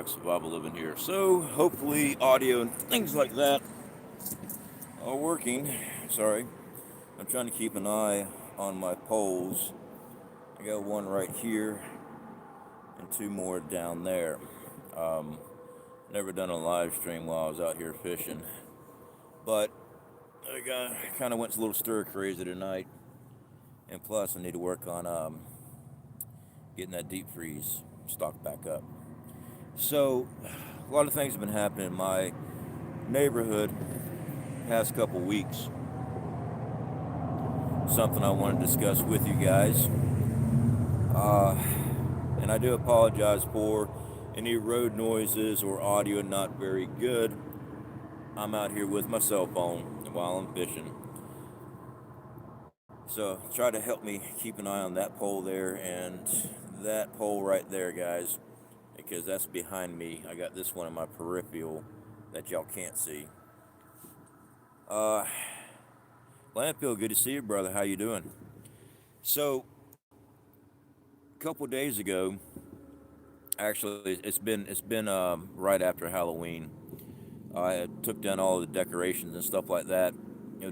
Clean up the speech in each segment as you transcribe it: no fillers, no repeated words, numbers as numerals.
Myfak Survival living here. So hopefully audio and things like that are working. Sorry, I'm trying to keep an eye on my poles. I got one right here and two more down there. Um, Never done a live stream while I was out here fishing, but I kind of went a little stir crazy tonight. And plus, I need to work on getting that deep freeze stocked back up. So, a lot of things have been happening in my neighborhood past couple weeks. Something I want to discuss with you guys. And I do apologize for any road noises or audio not very good. I'm out here with my cell phone while I'm fishing. So try to help me keep an eye on that pole there and that pole right there, guys, because that's behind me. I got this one in my peripheral that y'all can't see. Landfill, good to see you, brother. How you doing? So, a couple days ago, actually, it's been right after Halloween. I had took down all the decorations and stuff like that.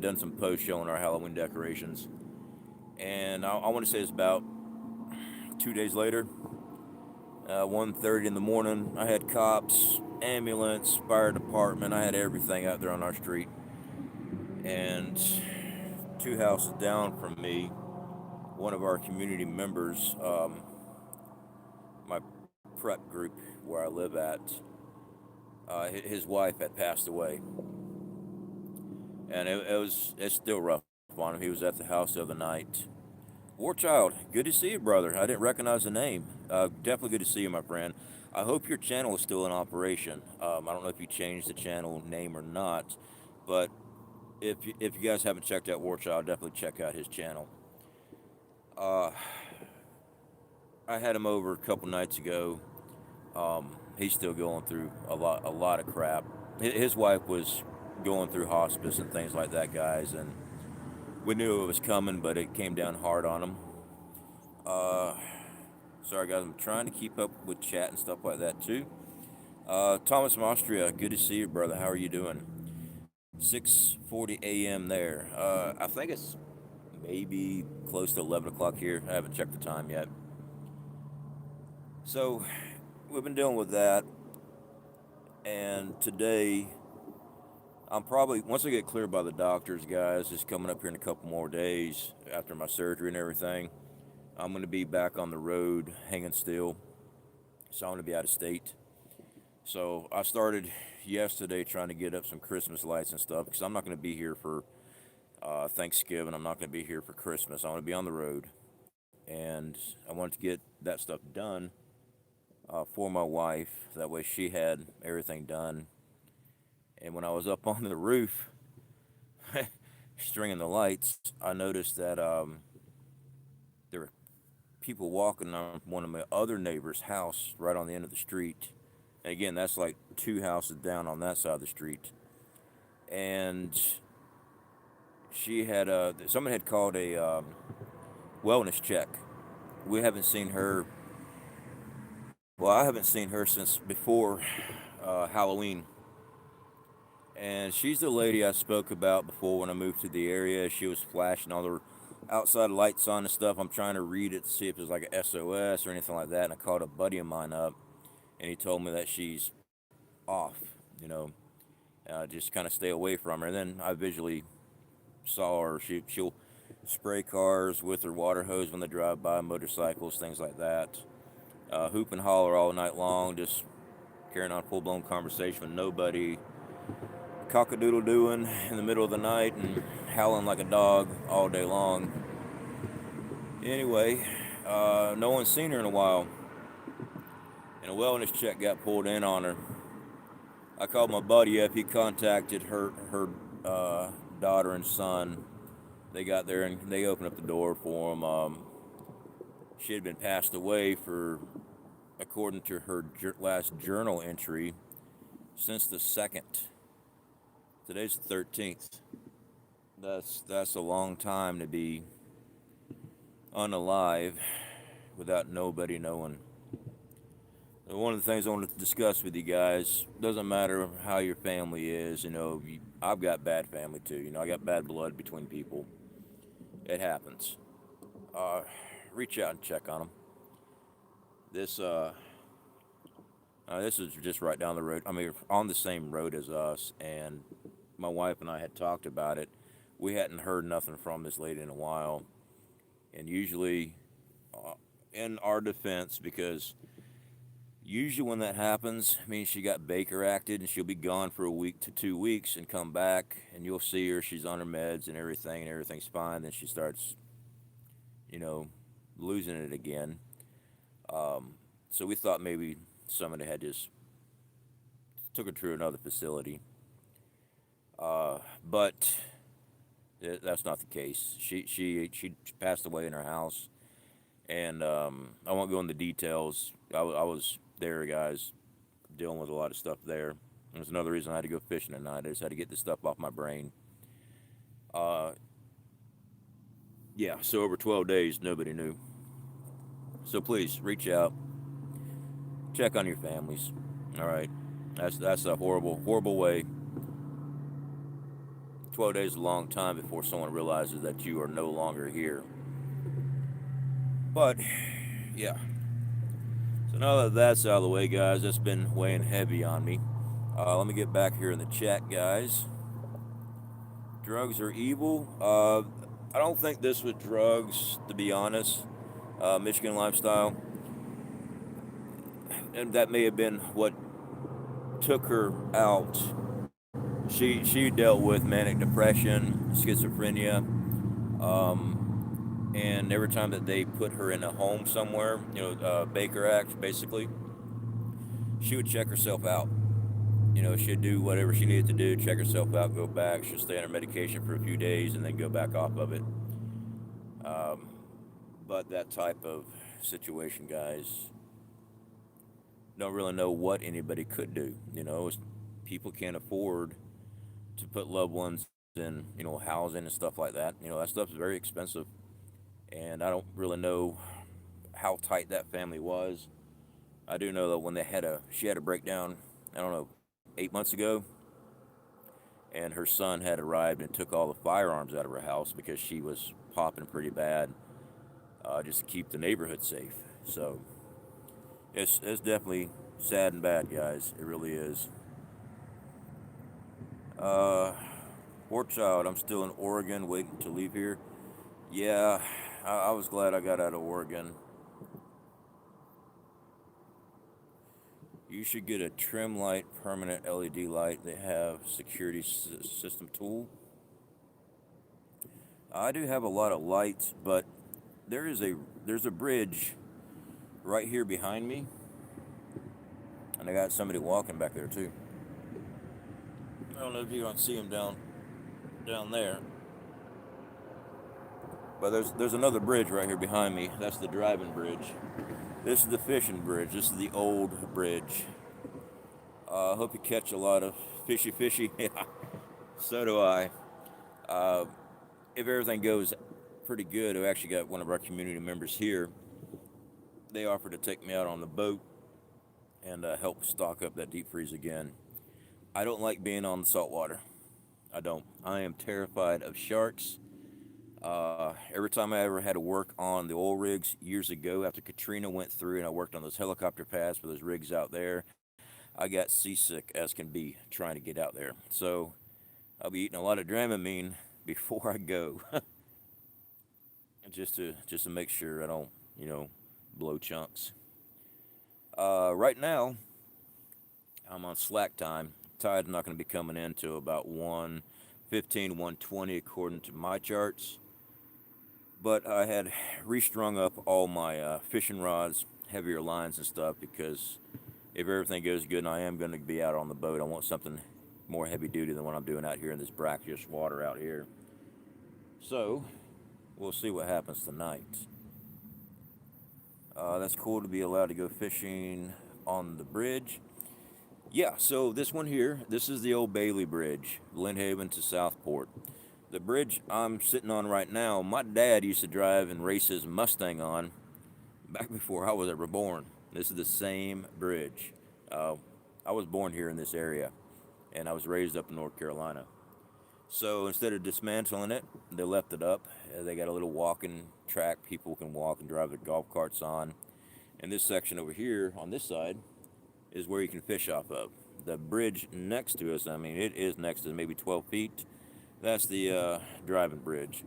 Done some posts showing our Halloween decorations, and I want to say it's about 2 days later, 1:30 in the morning. I had cops, ambulance, fire department. I had everything out there on our street, and two houses down from me, one of our community members, my prep group where I live at, his wife had passed away, and it's still rough on him. He was at the house the other night. War Child, good to see you, brother. I didn't recognize the name. Definitely good to see you, my friend. I hope your channel is still in operation. I don't know if you changed the channel name or not, but if you guys haven't checked out War Child, definitely check out his channel. Uh, I had him over a couple nights ago. He's still going through a lot of crap. His wife was going through hospice and things like that, guys, and we knew it was coming, but it came down hard on him. Uh, Sorry, guys, I'm trying to keep up with chat and stuff like that too. Thomas from Austria, good to see you, brother. How are you doing? 6:40 a.m. there. I think it's maybe close to 11 o'clock here. I haven't checked the time yet. So we've been dealing with that, and today I'm probably, once I get cleared by the doctors, guys, it's coming up here in a couple more days after my surgery and everything. I'm going to be back on the road hanging still, so I'm going to be out of state. So I started yesterday trying to get up some Christmas lights and stuff, because I'm not going to be here for Thanksgiving. I'm not going to be here for Christmas. I want to be on the road, and I wanted to get that stuff done for my wife. That way she had everything done. And when I was up on the roof stringing the lights, I noticed that there were people walking on one of my other neighbor's house right on the end of the street. And again, that's like two houses down on that side of the street. And she had someone had called a wellness check. We haven't seen her. Well, I haven't seen her since before Halloween. And she's the lady I spoke about before when I moved to the area. She was flashing all the outside lights on and stuff. I'm trying to read it to see if there's like a SOS or anything like that. And I called a buddy of mine up, and he told me that she's off, just kind of stay away from her. And then I visually saw her. She'll spray cars with her water hose when they drive by, motorcycles, things like that. Hoop and holler all night long, just carrying on full-blown conversation with nobody. Cock-a-doodle doing in the middle of the night and howling like a dog all day long. Anyway, no one's seen her in a while, and a wellness check got pulled in on her. I called my buddy up. He contacted her daughter and son. They got there and they opened up the door for him. She had been passed away for, according to her last journal entry, since the 2nd. Today's the 13th. That's a long time to be unalive without nobody knowing. One of the things I want to discuss with you guys, doesn't matter how your family is, I've got bad family too. I got bad blood between people. It happens. Uh, Reach out and check on them. This, this is just right down the road. I mean, on the same road as us, and my wife and I had talked about it. We hadn't heard nothing from this lady in a while, and usually, uh, in our defense, because usually when that happens, I mean, she got Baker acted, and she'll be gone for a week to 2 weeks and come back, and you'll see her. She's on her meds and everything's fine. Then she starts, you know, losing it again. So we thought maybe somebody had just took her to another facility, but that's not the case. She passed away in her house, and I won't go into details. I was there, guys, dealing with a lot of stuff there. There's another reason I had to go fishing tonight. I just had to get this stuff off my brain. Uh, yeah, so over 12 days, nobody knew. So please reach out, check on your families. All right, that's a horrible, horrible way. 12 days is a long time before someone realizes that you are no longer here. But yeah, so now that that's out of the way, guys, that's been weighing heavy on me. Let me get back here in the chat, guys. Drugs are evil. I don't think this was drugs, to be honest. Michigan lifestyle, and that may have been what took her out. She dealt with manic depression, schizophrenia, and every time that they put her in a home somewhere, Baker Act, basically, she would check herself out. She'd do whatever she needed to do, check herself out, go back. She'll stay on her medication for a few days and then go back off of it. But that type of situation, guys, don't really know what anybody could do. People can't afford to put loved ones in, housing and stuff like that. That stuff's very expensive. And I don't really know how tight that family was. I do know that when she had a breakdown, I don't know, 8 months ago, and her son had arrived and took all the firearms out of her house because she was popping pretty bad, just to keep the neighborhood safe. So it's definitely sad and bad, guys. It really is. Poor child, I'm still in Oregon waiting to leave here. Yeah, I was glad I got out of Oregon. You should get a trim light, permanent LED light. They have security system tool. I do have a lot of lights, but there's a bridge right here behind me, and I got somebody walking back there too. I don't know if you don't see him down there, but there's another bridge right here behind me. That's the driving bridge. This is the fishing bridge. This is the old bridge. I hope you catch a lot of fishy. Yeah, so do I. If everything goes pretty good, I actually got one of our community members here. They offered to take me out on the boat and help stock up that deep freeze again. I don't like being on the salt water. I don't. I am terrified of sharks. Every time I ever had to work on the oil rigs years ago after Katrina went through and I worked on those helicopter pads for those rigs out there, I got seasick as can be trying to get out there. So I'll be eating a lot of Dramamine before I go, just to make sure I don't, blow chunks. Right now, I'm on slack time. Tide's not going to be coming in till about 1:15, 1:20 according to my charts. But I had restrung up all my fishing rods, heavier lines and stuff, because if everything goes good and I am going to be out on the boat, I want something more heavy duty than what I'm doing out here in this brackish water out here. So we'll see what happens tonight. That's cool to be allowed to go fishing on the bridge. Yeah, so this one here, this is the old Bailey Bridge, Lynnhaven to Southport. The bridge I'm sitting on right now, my dad used to drive and race his Mustang on back before I was ever born. This is the same bridge. I was born here in this area, and I was raised up in North Carolina. So instead of dismantling it, they left it up. They got a little walking track people can walk and drive their golf carts on. And this section over here on this side is where you can fish off of. The bridge next to us, I mean, it is next to maybe 12 feet. That's the driving bridge.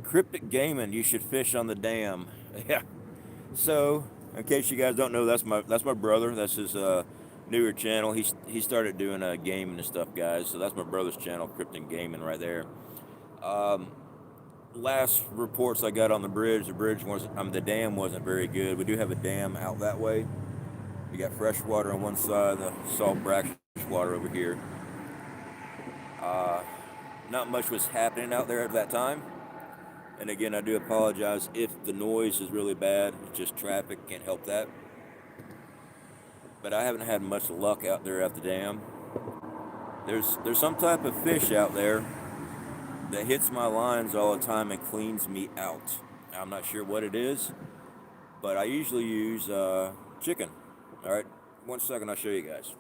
Cryptic gaming, you should fish on the dam. Yeah. So, in case you guys don't know, that's my brother. That's his newer channel. He started doing gaming and stuff, guys. So that's my brother's channel, Cryptic Gaming, right there. Last reports I got on the bridge wasn't. The dam wasn't very good. We do have a dam out that way. We got fresh water on one side, the salt brackish water over here. Not much was happening out there at that time. And again, I do apologize if the noise is really bad. It's just traffic, can't help that. But I haven't had much luck out there at the dam. There's some type of fish out there that hits my lines all the time and cleans me out. I'm not sure what it is, but I usually use chicken. All right, 1 second, I'll show you guys.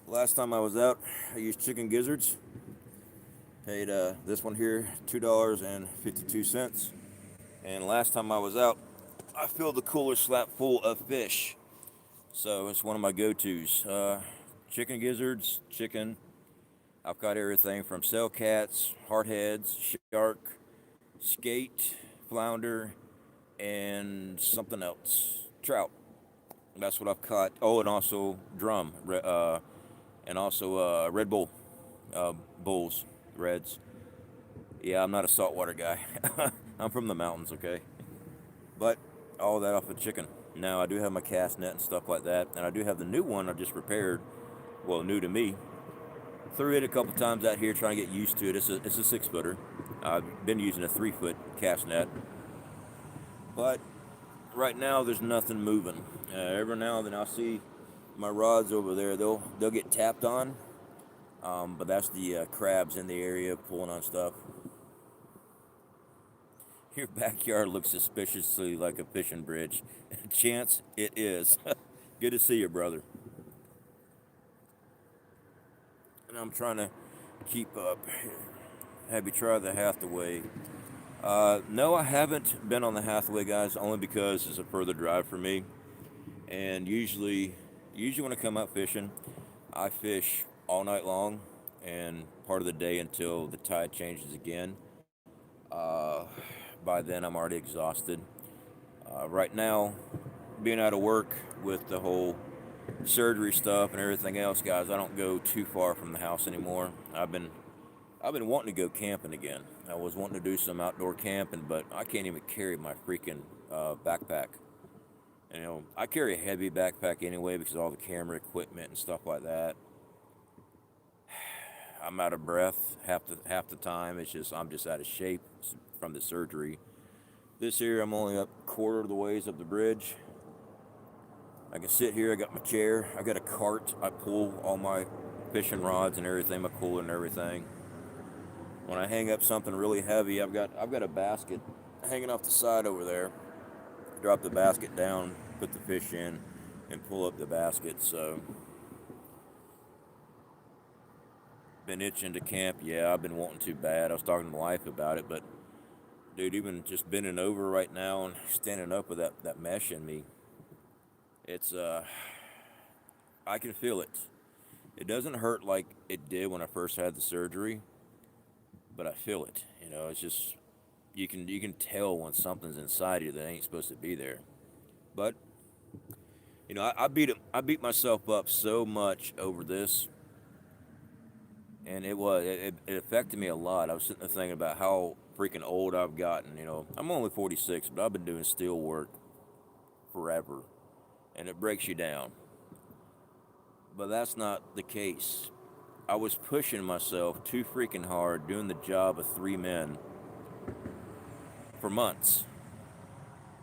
Last time I was out, I used chicken gizzards. Paid this one here $2.52. And last time I was out, I filled the cooler slap full of fish. So it's one of my go-tos. Chicken gizzards, chicken. I've got everything from sailcats, hardheads, shark, skate, flounder, and something else. Trout. That's what I've caught. Oh, and also drum. And also Red Bull. Bulls. Reds. Yeah, I'm not a saltwater guy. I'm from the mountains, okay? But all that off of chicken. Now, I do have my cast net and stuff like that. And I do have the new one I just repaired. Well, new to me. Threw it a couple times out here trying to get used to it. It's a 6-footer. I've been using a 3-foot cast net. But right now, there's nothing moving. Every now and then I'll see my rods over there. They'll get tapped on. But that's the crabs in the area pulling on stuff. Your backyard looks suspiciously like a fishing bridge. Chance it is. Good to see you, brother. And I'm trying to keep up. Have you tried the Hathaway? No, I haven't been on the Hathaway, guys, only because it's a further drive for me. And usually when I come out fishing, I fish all night long and part of the day until the tide changes again. By then, I'm already exhausted. Right now, being out of work with the whole surgery stuff and everything else, guys, I don't go too far from the house anymore. I've been wanting to go camping again. I was wanting to do some outdoor camping, but I can't even carry my freaking backpack. And, I carry a heavy backpack anyway because of all the camera equipment and stuff like that. I'm out of breath half the time. I'm just out of shape from the surgery. This here, I'm only up a quarter of the ways up the bridge. I can sit here. I got my chair. I got a cart. I pull all my fishing rods and everything, my cooler and everything. When I hang up something really heavy, I've got a basket hanging off the side over there. Drop the basket down, put the fish in, and pull up the basket. So, been itching to camp. Yeah, I've been wanting to bad. I was talking to my wife about it, but dude, even just bending over right now and standing up with that mesh in me, it's I can feel it. It doesn't hurt like it did when I first had the surgery, but I feel it. It's just you can tell when something's inside you that ain't supposed to be there. But I beat myself up so much over this. And it affected me a lot. I was sitting there thinking about how freaking old I've gotten. I'm only 46, but I've been doing steel work forever. And it breaks you down. But that's not the case. I was pushing myself too freaking hard, doing the job of 3 men for months.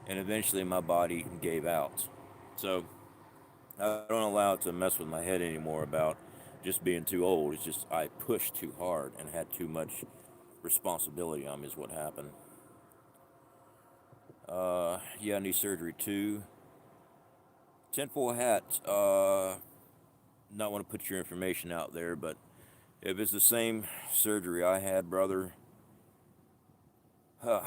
And eventually my body gave out. So I don't allow it to mess with my head anymore about just being too old. It's just I pushed too hard and had too much responsibility on me is what happened. Yeah, knee surgery too. Tinfoil hat. Not want to put your information out there, but if it's the same surgery I had, brother, uh,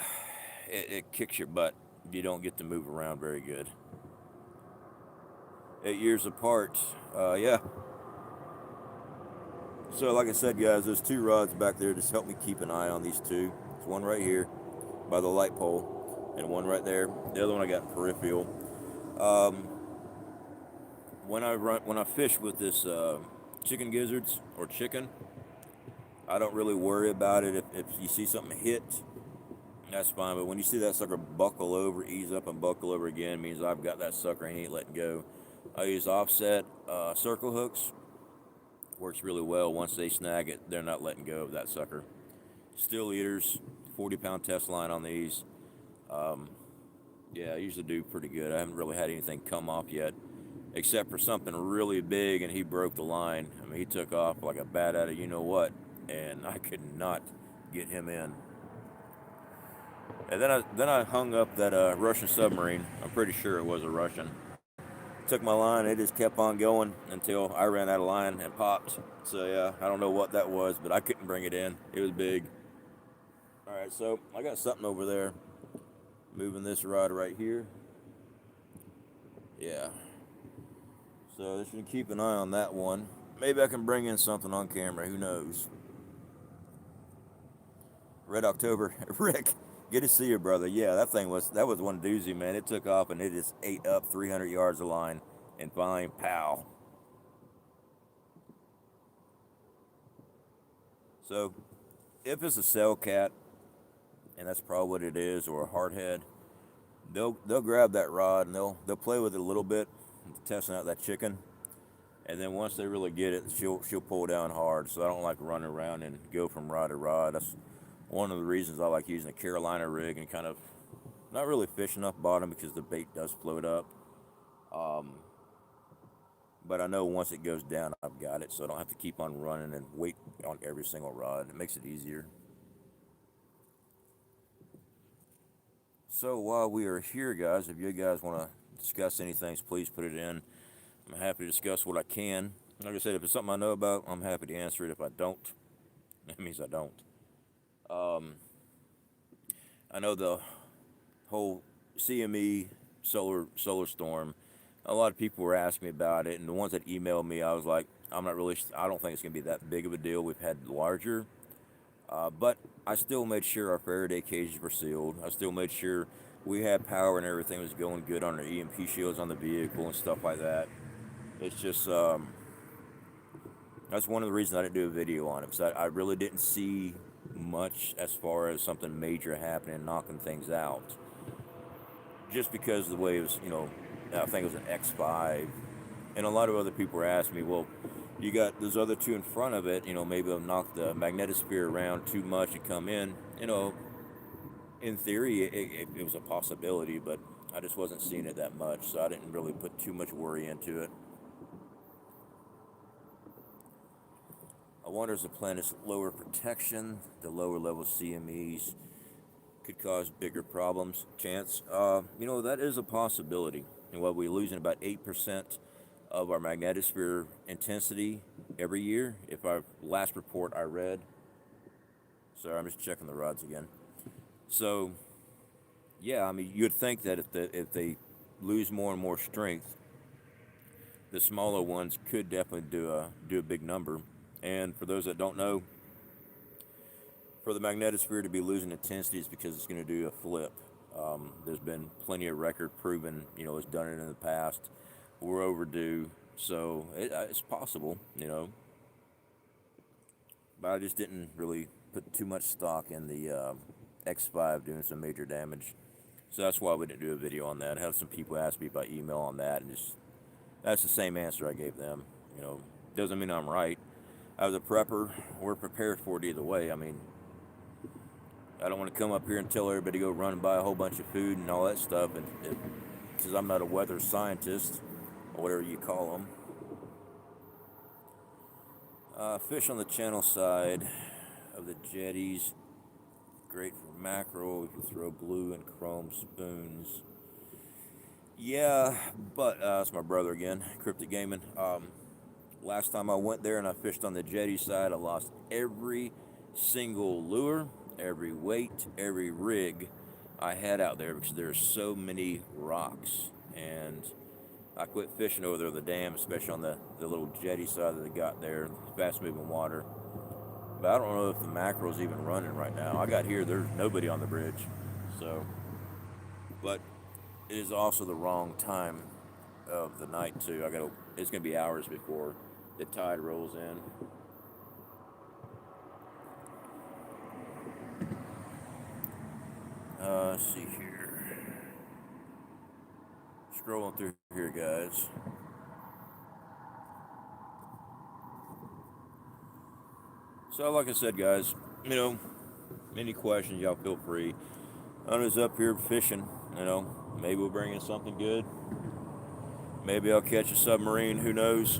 it kicks your butt. You don't get to move around very good. 8 years apart. Yeah. So, like I said, guys, there's 2 rods back there. Just help me keep an eye on these 2. There's one right here by the light pole, and one right there. The other one I got in peripheral. When I fish with this chicken gizzards or chicken, I don't really worry about it. If you see something hit, that's fine. But when you see that sucker buckle over, ease up and buckle over again, means I've got that sucker and he ain't letting go. I use offset circle hooks. Works really well. Once they snag it, they're not letting go of that sucker. Steel eaters, 40-pound test line on these. Yeah, I usually do pretty good. I haven't really had anything come off yet, except for something really big, and he broke the line. I mean, he took off like a bat out of you-know-what, and I could not get him in. And then I hung up that Russian submarine. I'm pretty sure it was a Russian. Took my line, it just kept on going until I ran out of line and popped. So yeah, I don't know what that was, but I couldn't bring it in. It was big. All right, so I got something over there. Moving this rod right here. Yeah. So just gonna keep an eye on that one. Maybe I can bring in something on camera. Who knows? Red October, Rick. Good to see you, brother. Yeah, that was one doozy, man. It took off and it just ate up 300 yards of line, and finally, pow. So, if it's a cell cat, and that's probably what it is, or a hardhead, they'll grab that rod and they'll play with it a little bit, testing out that chicken, and then once they really get it, she'll pull down hard. So I don't like running around and go from rod to rod. That's one of the reasons I like using a Carolina rig and kind of not really fishing off bottom because the bait does float up. But I know once it goes down, I've got it, so I don't have to keep on running and wait on every single rod. It makes it easier. So while we are here, guys, if you guys want to discuss anything, please put it in. I'm happy to discuss what I can. Like I said, if it's something I know about, I'm happy to answer it. If I don't, that means I don't. I know the whole CME solar storm. A lot of people were asking me about it, and the ones that emailed me, I was like, I don't think it's going to be that big of a deal. We've had larger, but I still made sure our Faraday cages were sealed. I still made sure we had power and everything was going good on our EMP shields on the vehicle and stuff like that. It's just, that's one of the reasons I didn't do a video on it, because I really didn't see much as far as something major happening, knocking things out. Just because of the way it was, I think it was an X5. And a lot of other people were asking me, well, you got those other 2 in front of it, maybe it'll knock the magnetosphere around too much and come in. In theory, it was a possibility, but I just wasn't seeing it that much, so I didn't really put too much worry into it. I wonder if the planet's lower protection, the lower level CMEs could cause bigger problems. Chance, that is a possibility. And while we're losing about 8% of our magnetosphere intensity every year, if our last report I read. Sorry, I'm just checking the rods again. So, yeah, you'd think that if they lose more and more strength, the smaller ones could definitely do a big number. And for those that don't know, for the magnetosphere to be losing intensity is because it's going to do a flip. There's been plenty of record proven, it's done it in the past. We're overdue, so it's possible, But I just didn't really put too much stock in the X5 doing some major damage. So that's why we didn't do a video on that. I had some people ask me by email on that, and that's the same answer I gave them. Doesn't mean I'm right. As a prepper, we're prepared for it either way. I don't want to come up here and tell everybody to go run and buy a whole bunch of food and all that stuff, and because I'm not a weather scientist, or whatever you call them. Fish on the channel side of the jetties, great for mackerel if you throw blue and chrome spoons. Yeah, but it's my brother again, Cryptic Gaming. Last time I went there and I fished on the jetty side, I lost every single lure, every weight, every rig I had out there because there's so many rocks. And I quit fishing over there the dam, especially on the little jetty side that they got there, fast moving water. But I don't know if the mackerel's even running right now. I got here, there's nobody on the bridge. So, but it is also the wrong time of the night too. It's gonna be hours before the tide rolls in. Let's see here. Scrolling through here, guys. So, like I said, guys, any questions, y'all feel free. I'm just up here fishing, maybe we'll bring in something good. Maybe I'll catch a submarine, who knows?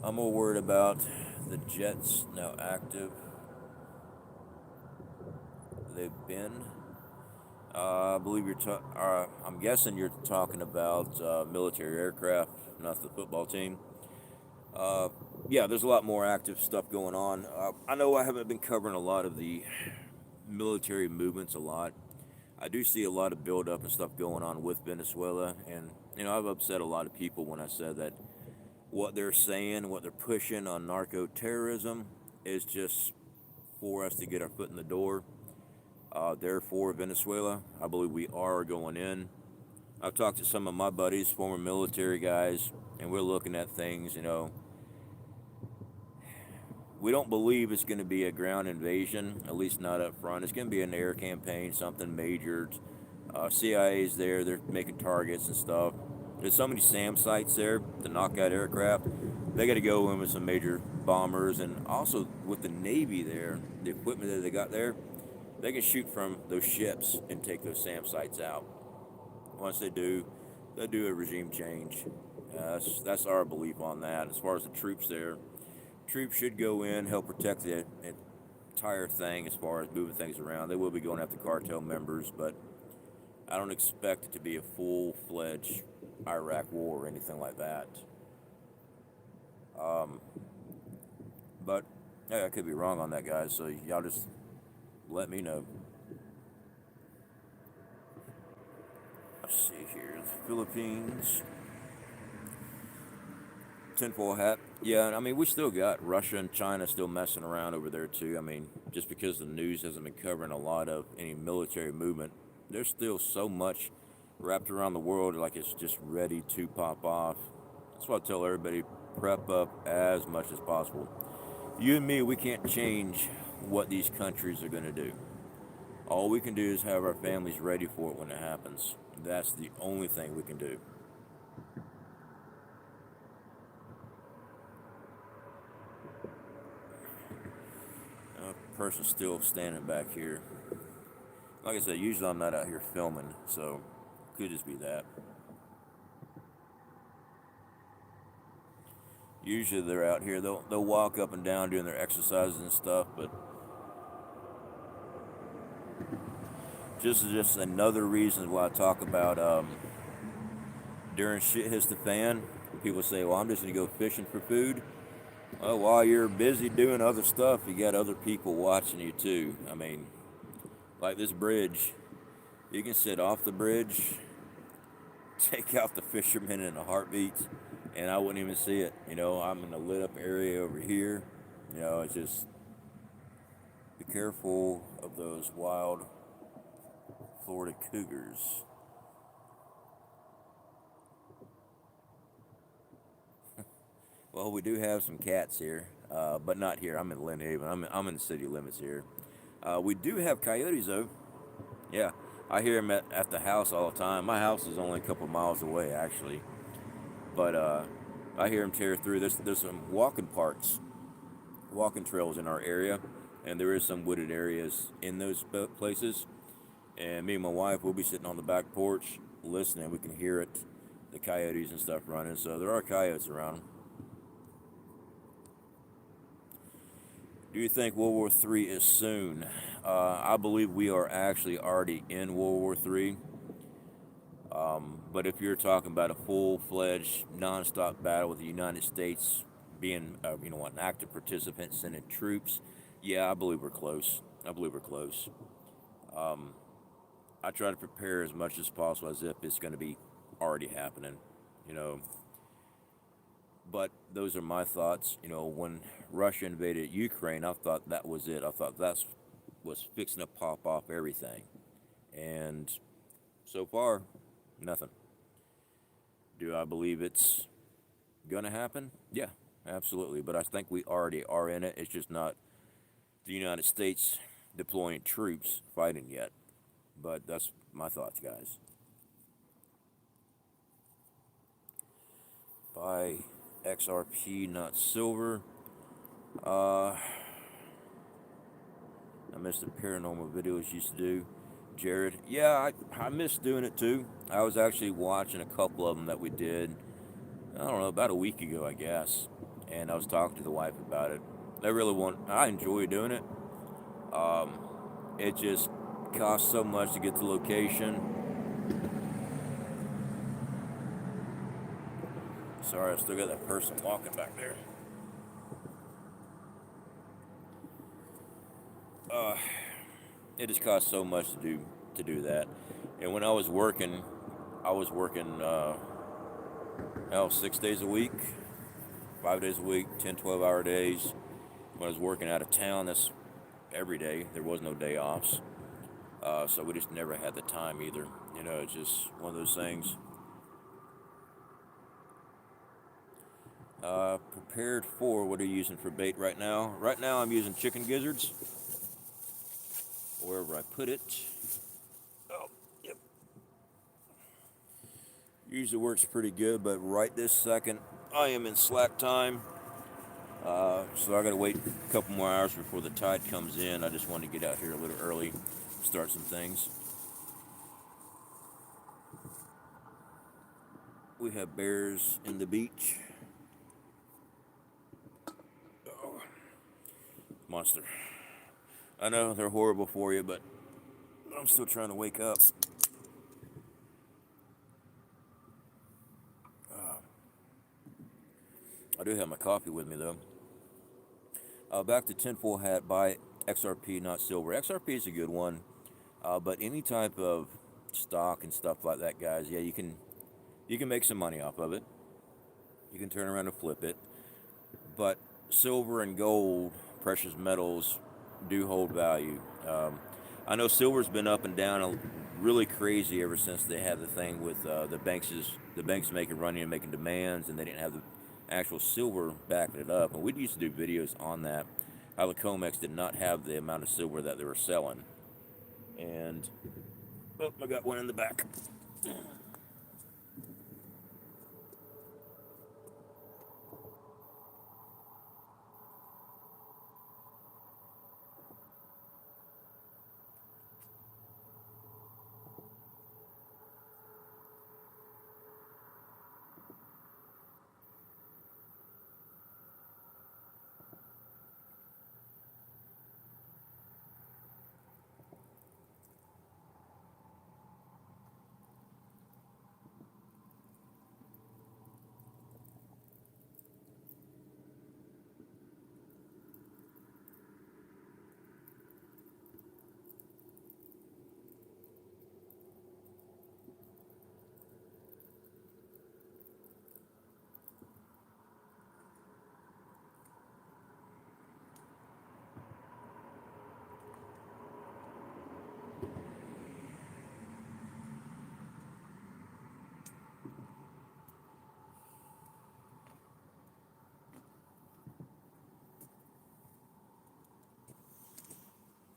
I'm more worried about the jets now active. They've been. I believe I'm guessing you're talking about military aircraft, not the football team. Yeah, there's a lot more active stuff going on. I know I haven't been covering a lot of the military movements a lot. I do see a lot of buildup and stuff going on with Venezuela, and I've upset a lot of people when I said that what they're saying, what they're pushing on narco-terrorism is just for us to get our foot in the door. Therefore, Venezuela, I believe we are going in. I've talked to some of my buddies, former military guys, and we're looking at things, we don't believe it's going to be a ground invasion, at least not up front. It's going to be an air campaign, something major. CIA's there, they're making targets and stuff. There's so many SAM sites there to knock out aircraft. They got to go in with some major bombers, and also with the Navy there, the equipment that they got there, they can shoot from those ships and take those SAM sites out. Once they do, they'll do a regime change. That's our belief on that. As far as the troops there, troops should go in, help protect the entire thing as far as moving things around. They will be going after cartel members, but I don't expect it to be a full-fledged Iraq war or anything like that. But yeah, I could be wrong on that, guys, so y'all just let me know. Let's see here, the Philippines. Tinfoil hat. Yeah, we still got Russia and China still messing around over there too. Just because the news hasn't been covering a lot of any military movement, there's still so much wrapped around the world like it's just ready to pop off. That's why I tell everybody, prep up as much as possible. You and me, we can't change what these countries are going to do. All we can do is have our families ready for it when it happens. That's the only thing we can do. Person still standing back here. Like I said, usually I'm not out here filming, so could just be that. Usually they're out here. They'll walk up and down doing their exercises and stuff, but just another reason why I talk about during shit hits the fan. People say, "Well, I'm just gonna go fishing for food." Well, while you're busy doing other stuff, you got other people watching you too. Like this bridge, you can sit off the bridge, take out the fishermen in a heartbeat, and I wouldn't even see it. I'm in a lit up area over here. It's just, be careful of those wild Florida cougars. Well, we do have some cats here, but not here. I'm in Lynn Haven. I'm in the city limits here. We do have coyotes, though. Yeah, I hear them at the house all the time. My house is only a couple miles away, actually. But I hear them tear through. There's some walking trails in our area, and there is some wooded areas in those places. And me and my wife will be sitting on the back porch listening. We can hear it. the coyotes and stuff running. So there are coyotes around. Do you think World War III is soon? I believe we are actually already in World War III. But if you're talking about a full-fledged, non-stop battle with the United States being, an active participant, sending troops, yeah, I believe we're close. I try to prepare as much as possible as if it's going to be already happening, you know. But those are my thoughts. When Russia invaded Ukraine, I thought that was it. I thought that was fixing to pop off everything. And so far, nothing. Do I believe it's going to happen? Yeah, absolutely. But I think we already are in it. It's just not the United States deploying troops fighting yet. But that's my thoughts, guys. Buy XRP, not silver. I miss the paranormal videos you used to do. Jared, yeah, I miss doing it too. I was actually watching a couple of them that we did, I don't know, about a week ago, I guess. And I was talking to the wife about it. I enjoy doing it. It just costs so much to get the location. Sorry, I still got that person walking back there. It just costs so much to do that. And when I was working 6 days a week, 5 days a week, 10, 12-hour days. When I was working out of town, that's every day. There was no day offs. So we just never had the time either. It's just one of those things. Prepared for, what are you using for bait right now? Right now I'm using chicken gizzards, wherever I put it. Oh, yep. Usually works pretty good, but right this second I am in slack time. So I gotta wait a couple more hours before the tide comes in. I just want to get out here a little early, start some things. We have bears in the beach. Oh, monster. I know they're horrible for you, but I'm still trying to wake up. I do have my coffee with me though. Back to tinfoil hat, buy XRP, not silver. XRP is a good one, but any type of stock and stuff like that, guys, yeah, you can make some money off of it. You can turn around and flip it. But silver and gold, precious metals, do hold value. I know silver's been up and down really crazy ever since they had the thing with the banks making running and making demands, and they didn't have the actual silver backing it up. And we used to do videos on that, how the COMEX did not have the amount of silver that they were selling. And I got one in the back.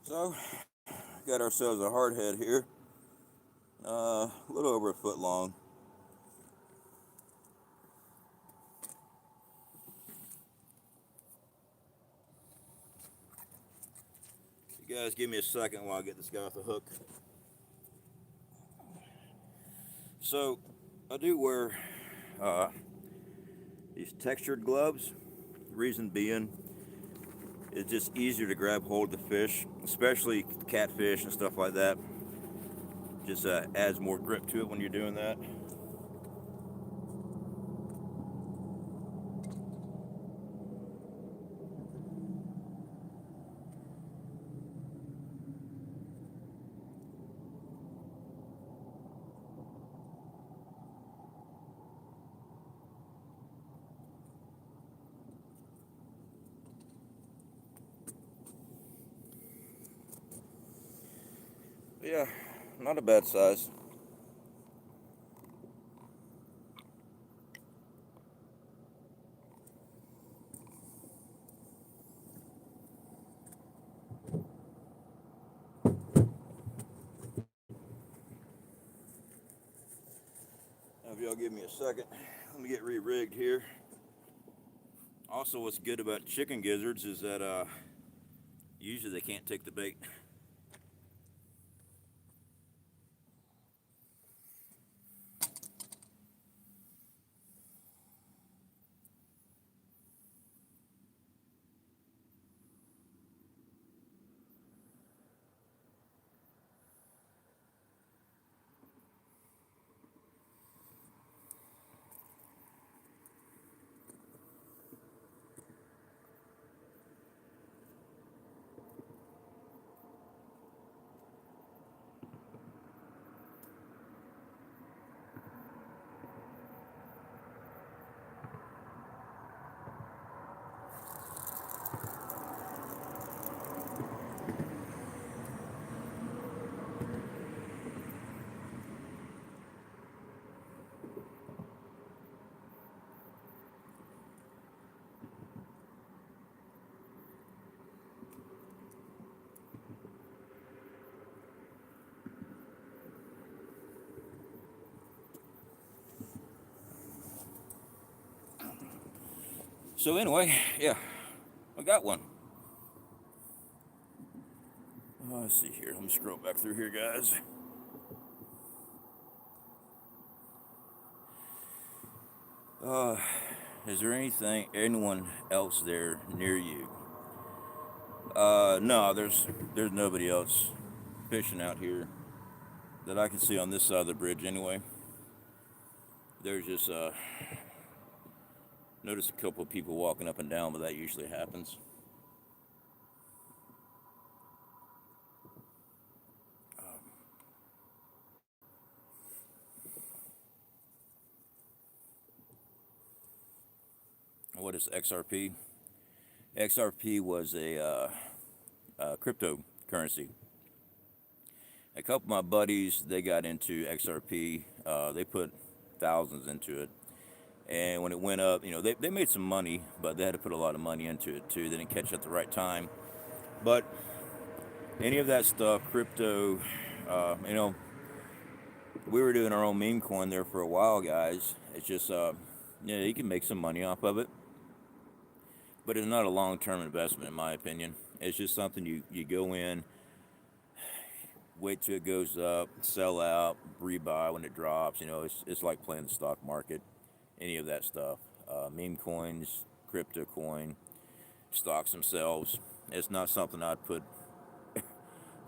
So, got ourselves a hardhead here, a little over a foot long. You guys give me a second while I get this guy off the hook. So, I do wear uh, these textured gloves. Reason being, it's just easier to grab hold of the fish, especially catfish and stuff like that. Just adds more grip to it when you're doing that. Yeah, not a bad size. Now, if y'all give me a second, let me get re-rigged here. Also, what's good about chicken gizzards is that usually they can't take the bait. So anyway, yeah, I got one. Let's see here. Let me scroll back through here, guys. Uh, is there anyone else there near you? No, there's nobody else fishing out here that I can see on this side of the bridge anyway. There's just notice a couple of people walking up and down, but that usually happens. What is XRP? XRP was a cryptocurrency. A couple of my buddies, they got into XRP. They put thousands into it. And when it went up, they made some money, but they had to put a lot of money into it too. They didn't catch it at the right time. But any of that stuff, crypto, we were doing our own meme coin there for a while, guys. It's just, you can make some money off of it. But it's not a long-term investment, in my opinion. It's just something you go in, wait till it goes up, sell out, rebuy when it drops. It's like playing the stock market, any of that stuff. Meme coins, crypto coin, stocks themselves. It's not something I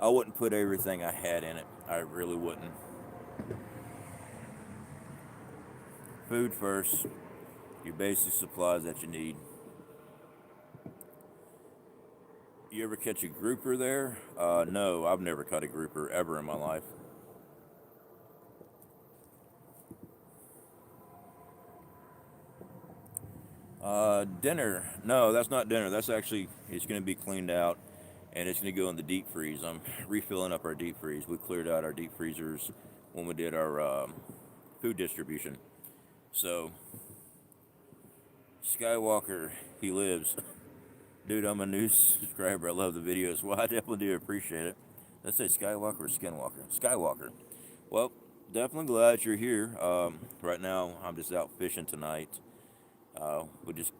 wouldn't put everything I had in it. I really wouldn't. Food first, your basic supplies that you need. You ever catch a grouper there? No, I've never caught a grouper ever in my life. Dinner. No, that's not dinner. That's actually, it's going to be cleaned out and it's going to go in the deep freeze. I'm refilling up our deep freeze. We cleared out our deep freezers when we did our food distribution. So, Skywalker, he lives. Dude, I'm a new subscriber. I love the videos. Well, I definitely do appreciate it. Let's say Skywalker or Skinwalker? Skywalker. Well, definitely glad you're here. Right now, I'm just out fishing tonight. We just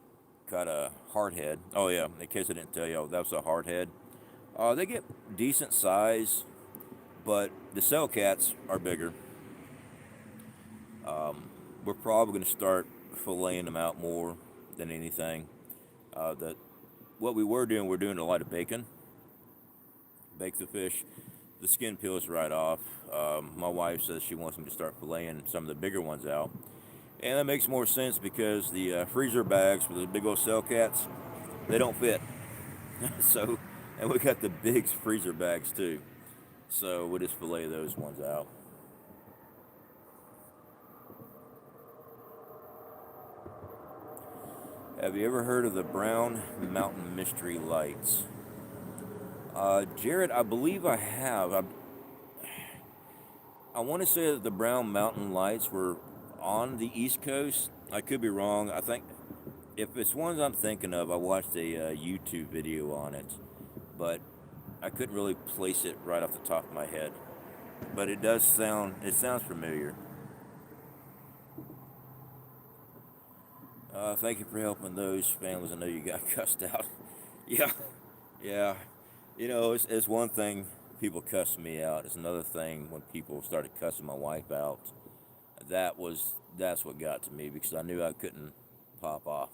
caught a hardhead. Oh, yeah, in case I didn't tell you, that was a hardhead. They get decent size, but the cell cats are bigger. We're probably going to start filleting them out more than anything. That what we're doing a lot of bacon. Bake the fish, the skin peels right off. My wife says she wants me to start filleting some of the bigger ones out, and that makes more sense because the freezer bags for the big old cell cats, they don't fit. So, and we got the big freezer bags too. So we'll just fillet those ones out. Have you ever heard of the Brown Mountain Mystery Lights? Jared, I believe I have. I want to say that the Brown Mountain Lights were on the East Coast. I could be wrong. I think if it's ones I'm thinking of, I watched a YouTube video on it, but I couldn't really place it right off the top of my head. But it sounds familiar. Thank you for helping those families. I know you got cussed out. Yeah, yeah. You know, it's one thing people cuss me out. It's another thing when people started cussing my wife out. That's what got to me because I knew I couldn't pop off.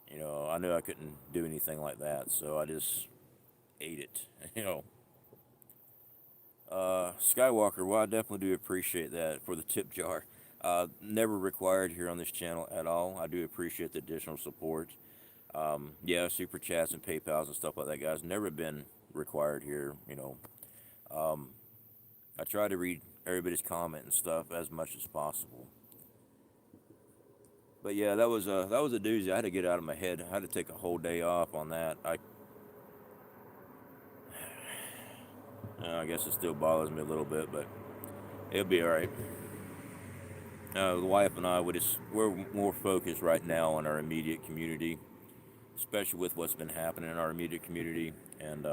You know, I knew I couldn't do anything like that, so I just ate it. You know, Skywalker. Well, I definitely do appreciate that for the tip jar. Never required here on this channel at all. I do appreciate the additional support. Yeah, super chats and PayPals and stuff like that, guys. Never been required here. You know, I try to read everybody's comment and stuff as much as possible. But yeah, that was a doozy. I had to get it out of my head. I had to take a whole day off on that. I guess it still bothers me a little bit, but it'll be all right. The wife and I, we're more focused right now on our immediate community, especially with what's been happening in our immediate community, and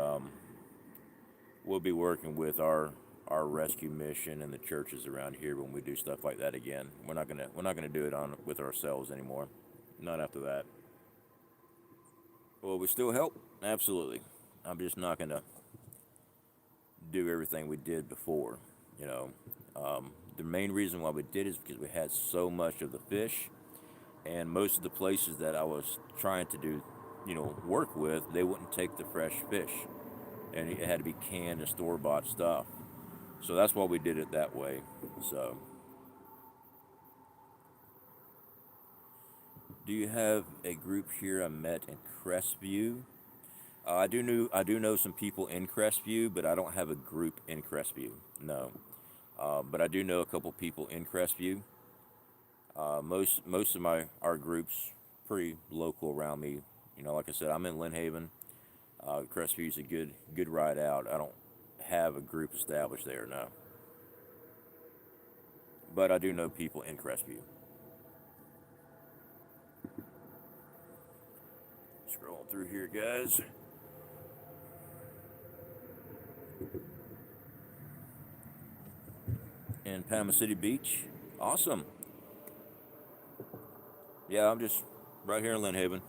we'll be working with our rescue mission and the churches around here when we do stuff like that again. We're not gonna do it with ourselves anymore. Not after that. Will we still help? Absolutely. I'm just not gonna do everything we did before. You know, the main reason why we did is because we had so much of the fish, and most of the places that I was trying to do, you know, work with, they wouldn't take the fresh fish, and it had to be canned and store-bought stuff. So that's why we did it that way. So, do you have a group here I met in Crestview? I do know some people in Crestview, but I don't have a group in Crestview. No, but I do know a couple people in Crestview. Most of our groups pretty local around me. You know, like I said, I'm in Lynn Haven. Crestview's a good ride out. I don't have a group established there now, but I do know people in Crestview. Scrolling through here, guys. In Panama City Beach, awesome. Yeah, I'm just right here in Lynn Haven.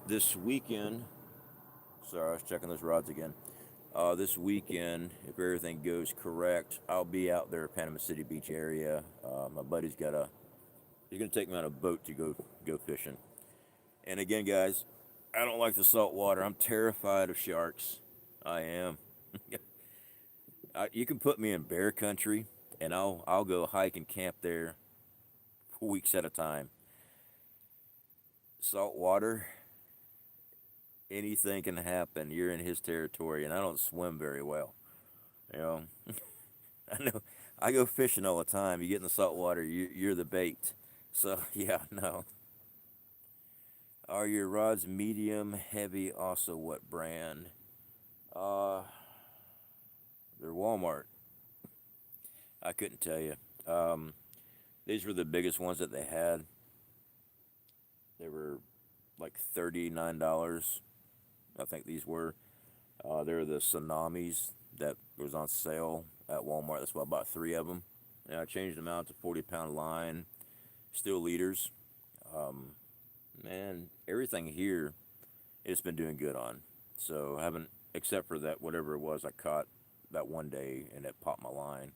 This weekend, sorry, I was checking those rods again. This weekend, if everything goes correct, I'll be out there at Panama City Beach area. My buddy's he's gonna take me on a boat to go fishing. And again, guys, I don't like the salt water. I'm terrified of sharks. I am. You can put me in bear country, and I'll go hike and camp there for weeks at a time. Salt water, anything can happen. You're in his territory, and I don't swim very well. You know, I know I go fishing all the time. You get in the salt water, you're the bait. So yeah, no. Are your rods medium, heavy? Also, what brand? Uh, they're Walmart. I couldn't tell you. These were the biggest ones that they had. They were like $39. I think these were. They're the tsunamis that was on sale at Walmart. That's why I bought 3 of them. And I changed them out to 40-pound line, steel leaders. Man, everything here, it's been doing good on. So I haven't, except for that whatever it was I caught that one day and it popped my line.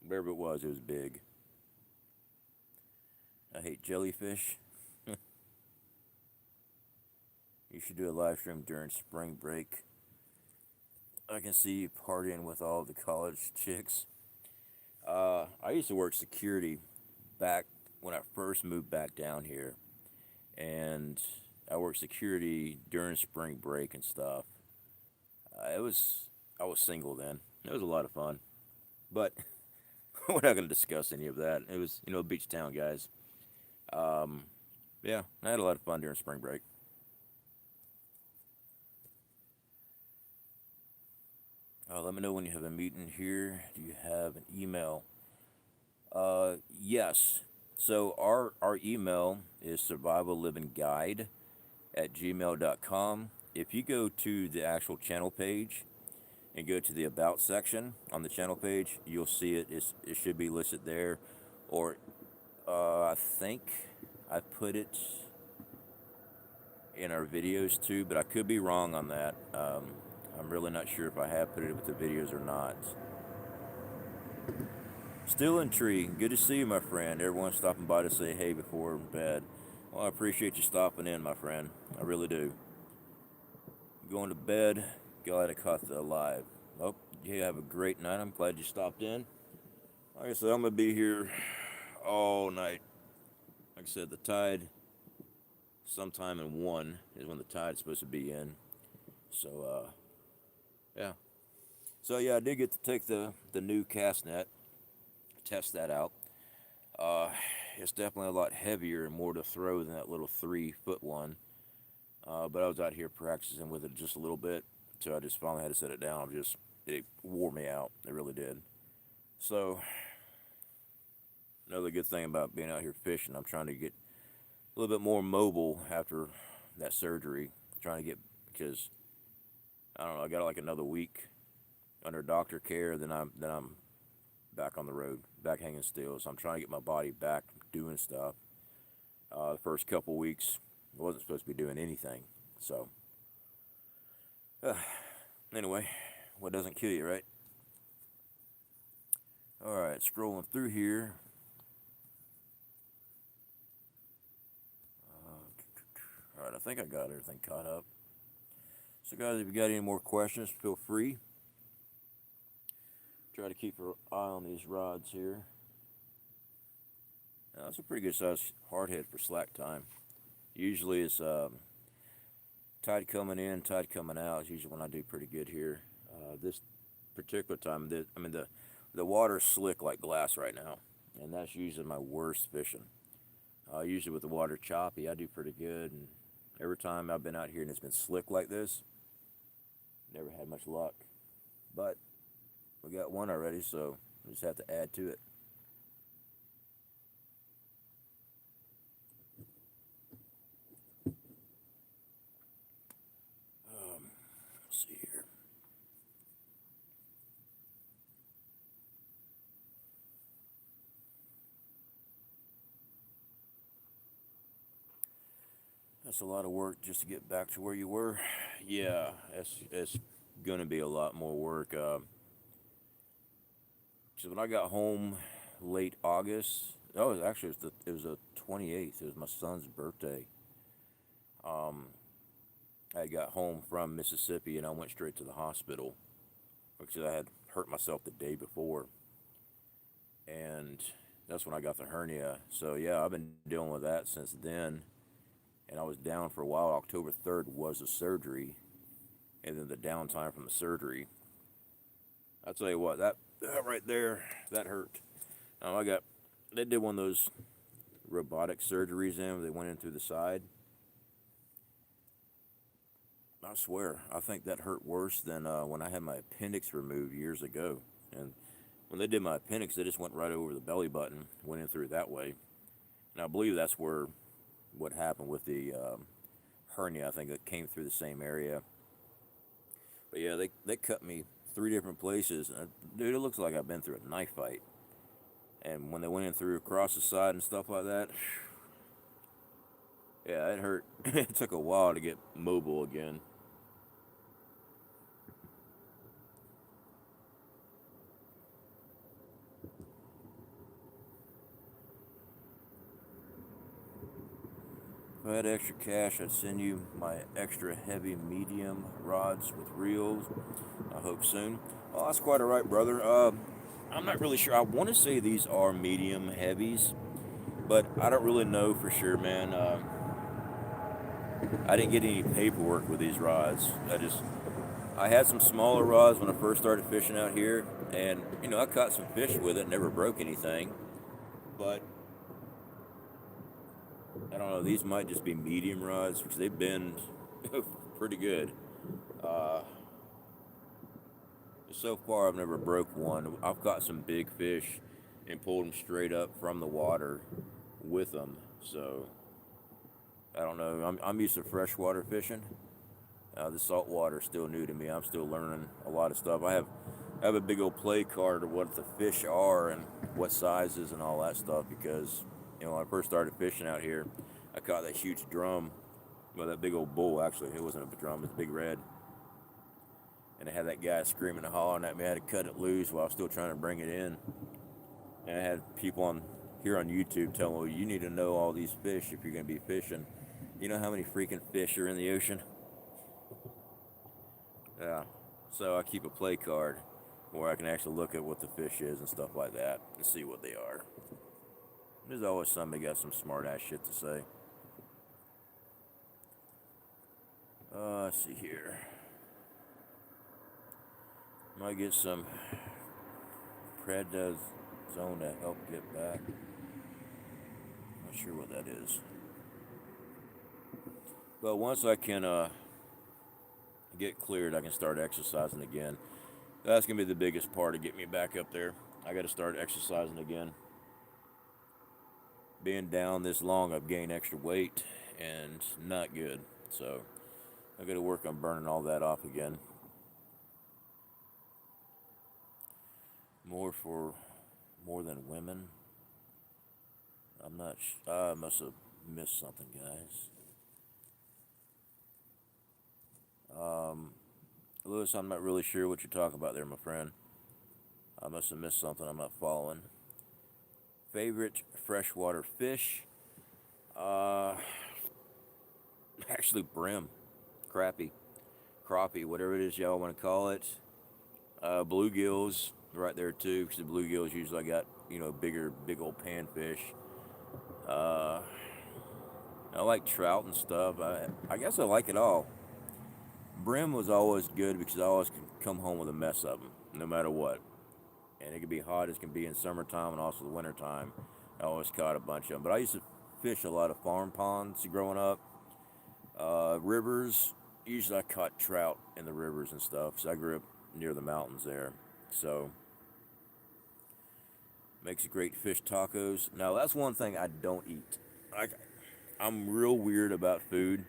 Whatever it was big. I hate jellyfish. You should do a live stream during spring break. I can see you partying with all the college chicks. I used to work security back when I first moved back down here, and I worked security during spring break and stuff. It was I was single then. It was a lot of fun, but we're not going to discuss any of that. It was beach town guys. Um, yeah, I had a lot of fun during spring break. Let me know when you have a meeting here. Do you have an email? Yes. So our email is survivallivingguide@gmail.com. If you go to the actual channel page and go to the about section on the channel page, you'll see it should be listed there. Or I think I put it in our videos too, but I could be wrong on that. I'm really not sure if I have put it with the videos or not. Still intrigued. Good to see you, my friend. Everyone's stopping by to say hey before bed. Well, I appreciate you stopping in, my friend. I really do. Going to bed. Glad I caught the live. Oh, you have a great night. I'm glad you stopped in. Like I said, I'm going to be here all night. Like I said, the tide, sometime in 1 is when the tide's supposed to be in. So, yeah. So, yeah, I did get to take the new cast net, test that out. It's definitely a lot heavier and more to throw than that little 3-foot one. But I was out here practicing with it just a little bit, so I just finally had to set it down. It wore me out. It really did. So, another good thing about being out here fishing, I'm trying to get a little bit more mobile after that surgery. Because I don't know, I got like another week under doctor care, then I'm back on the road, back hanging still. So I'm trying to get my body back doing stuff. The first couple weeks, I wasn't supposed to be doing anything. So, anyway, what doesn't kill you, right? All right, scrolling through here. All right, I think I got everything caught up. So, guys, if you got any more questions, feel free. Try to keep an eye on these rods here. Now, that's a pretty good size hardhead for slack time. Usually it's tide coming in, tide coming out is usually when I do pretty good here. This particular time, the water's slick like glass right now, and that's usually my worst fishing. Usually with the water choppy, I do pretty good, and every time I've been out here and it's been slick like this, never had much luck. But we got one already, so we just have to add to it. Let's see here. That's a lot of work just to get back to where you were. Yeah, it's going to be a lot more work. Because when I got home late August, oh, it was the 28th. It was my son's birthday. I got home from Mississippi and I went straight to the hospital because I had hurt myself the day before, and that's when I got the hernia. So yeah, I've been dealing with that since then, and I was down for a while. October 3rd was the surgery, and then the downtime from the surgery. I'll tell you what, that right there, that hurt. They did one of those robotic surgeries where they went in through the side. I swear, I think that hurt worse than when I had my appendix removed years ago. And when they did my appendix, they just went right over the belly button, went in through that way. And I believe that's what happened with the hernia. I think it came through the same area. But yeah, they cut me 3 different places. Dude, it looks like I've been through a knife fight. And when they went in through across the side and stuff like that, yeah, it hurt. It took a while to get mobile again. I had extra cash, I'd send you my extra heavy medium rods with reels. I hope soon. Well, that's quite alright, brother. I'm not really sure. I want to say these are medium heavies, but I don't really know for sure, man. I didn't get any paperwork with these rods. I had some smaller rods when I first started fishing out here, and I caught some fish with it, never broke anything. But I don't know, these might just be medium rods because they bend pretty good. Uh, so far, I've never broke one. I've caught some big fish and pulled them straight up from the water with them. So I don't know. I'm used to freshwater fishing. The saltwater is still new to me. I'm still learning a lot of stuff. I have a big old play card of what the fish are and what sizes and all that stuff because when I first started fishing out here, I caught that huge drum. Well, that big old bull, actually. It wasn't a drum, it was a big red. And I had that guy screaming and hollering at me. I had to cut it loose while I was still trying to bring it in. And I had people here on YouTube telling me, well, you need to know all these fish if you're going to be fishing. You know how many freaking fish are in the ocean? Yeah. So I keep a play card where I can actually look at what the fish is and stuff like that and see what they are. There's always somebody got some smart ass shit to say. Let's see here. Might get some predazone to help get back. Not sure what that is. But once I can get cleared, I can start exercising again. That's going to be the biggest part to get me back up there. I got to start exercising again. Being down this long, I've gained extra weight and not good. So I got to work on burning all that off again. More than women. I'm not. I must have missed something, guys. Lewis, I'm not really sure what you're talking about there, my friend. I must have missed something I'm not following. Favorite freshwater fish? Actually, brim, crappie, whatever it is y'all want to call it. Bluegills right there too, because the bluegills usually got big old panfish. I like trout and stuff. I guess I like it all. Brim was always good because I always could come home with a mess of them, no matter what. And it could be hot as can be in summertime and also the wintertime. I always caught a bunch of them. But I used to fish a lot of farm ponds growing up. Rivers, usually I caught trout in the rivers and stuff, because I grew up near the mountains there. So, makes great fish tacos. Now, that's one thing I don't eat. I'm real weird about food.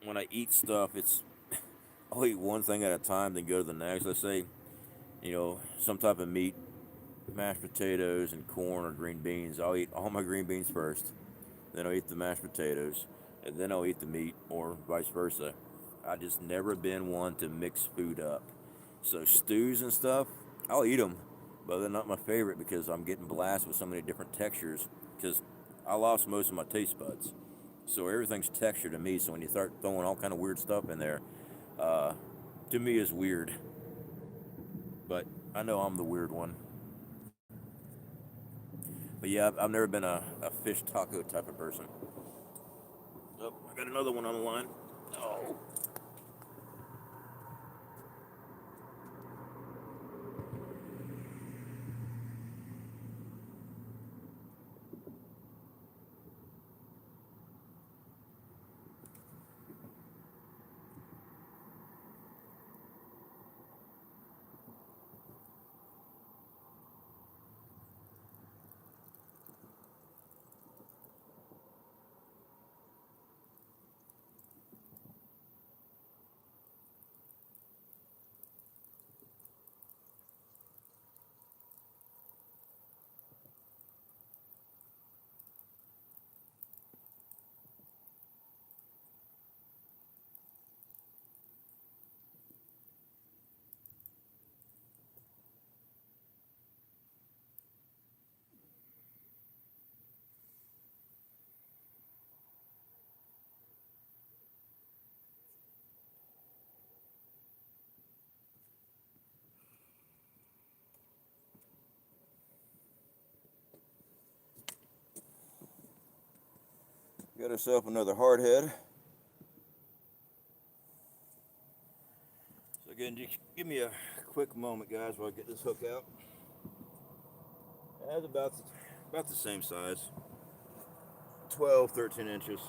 When I eat stuff, I'll eat one thing at a time, then go to the next. Let's say, some type of meat, mashed potatoes and corn or green beans. I'll eat all my green beans first, then I'll eat the mashed potatoes, and then I'll eat the meat, or vice versa. I just never been one to mix food up. So stews and stuff, I'll eat them, but they're not my favorite because I'm getting blasted with so many different textures, because I lost most of my taste buds. So everything's texture to me, so when you start throwing all kind of weird stuff in there, to me is weird. But I know I'm the weird one. But yeah, I've never been a fish taco type of person. Oh, I got another one on the line. Oh. Got ourselves another hardhead. So again, just give me a quick moment, guys, while I get this hook out. That's about the same size, 12, 13 inches.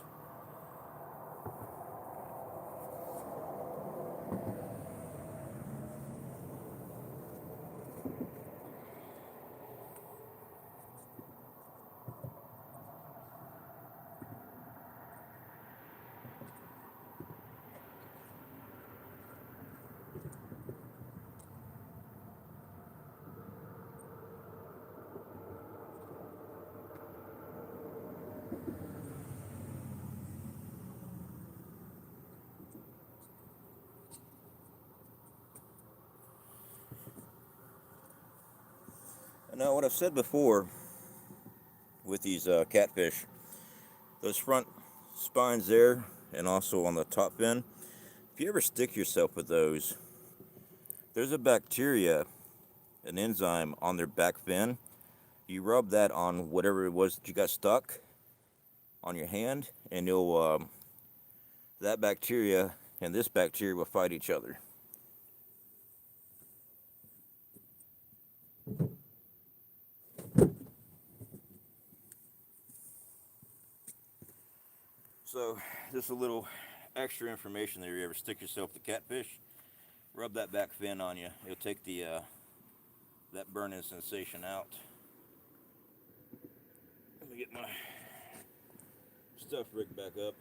Now, what I've said before with these catfish, those front spines there and also on the top fin, if you ever stick yourself with those, there's a bacteria, an enzyme on their back fin. You rub that on whatever it was that you got stuck on your hand, and you'll that bacteria and this bacteria will fight each other. So, just a little extra information there. You ever stick yourself with the catfish, rub that back fin on you. It'll take the that burning sensation out. Let me get my stuff rigged back up.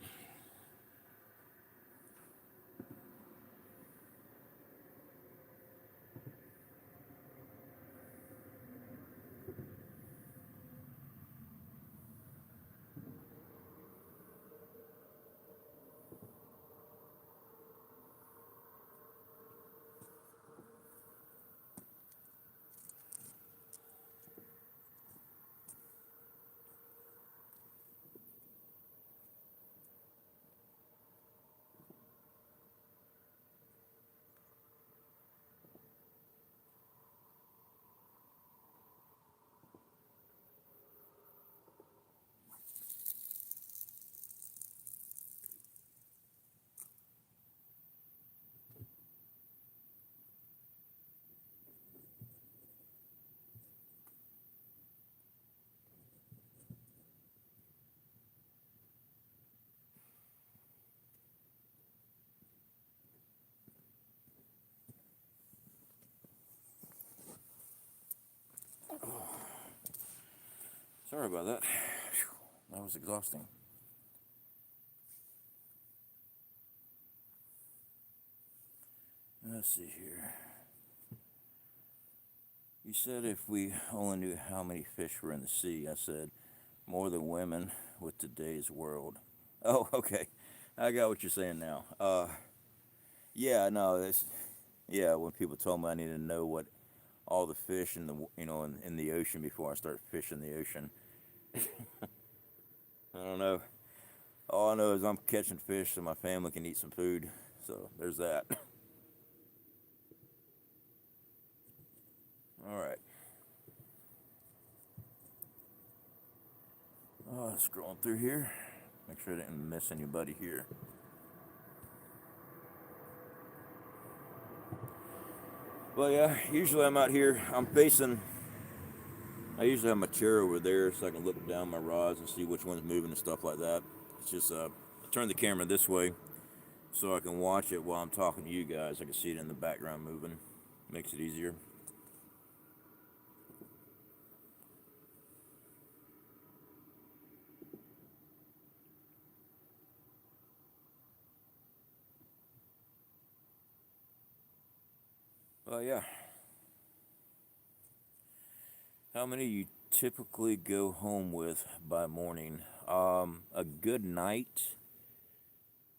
Sorry about that. That was exhausting. Let's see here. You said if we only knew how many fish were in the sea. I said more than women with today's world. Oh, okay. I got what you're saying now. Yeah, no, yeah. When people told me I needed to know what all the fish in the in the ocean before I start fishing the ocean. I don't know. All I know is I'm catching fish so my family can eat some food. So there's that. All right. Scrolling through here. Make sure I didn't miss anybody here. Well, yeah, usually I'm out here. I usually have my chair over there so I can look down my rods and see which one's moving and stuff like that. It's just, I turn the camera this way so I can watch it while I'm talking to you guys. I can see it in the background moving. Makes it easier. Well, yeah. How many you typically go home with by morning? A good night,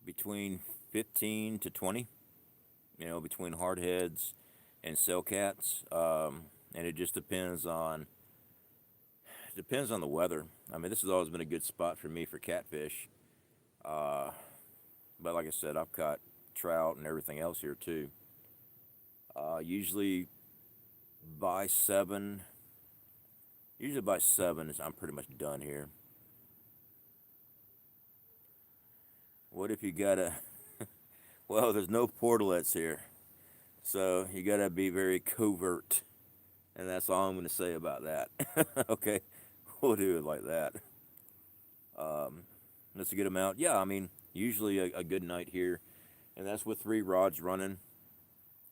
between 15 to 20, between hardheads and cats. And it just depends on the weather. I mean, this has always been a good spot for me for catfish. But like I said, I've caught trout and everything else here too. Usually by 7, I'm pretty much done here. What if you gotta, well, there's no portalets here. So you gotta be very covert. And that's all I'm gonna say about that. Okay, we'll do it like that. Um, let's get them out. Yeah, I mean, usually a good night here. And that's with 3 rods running.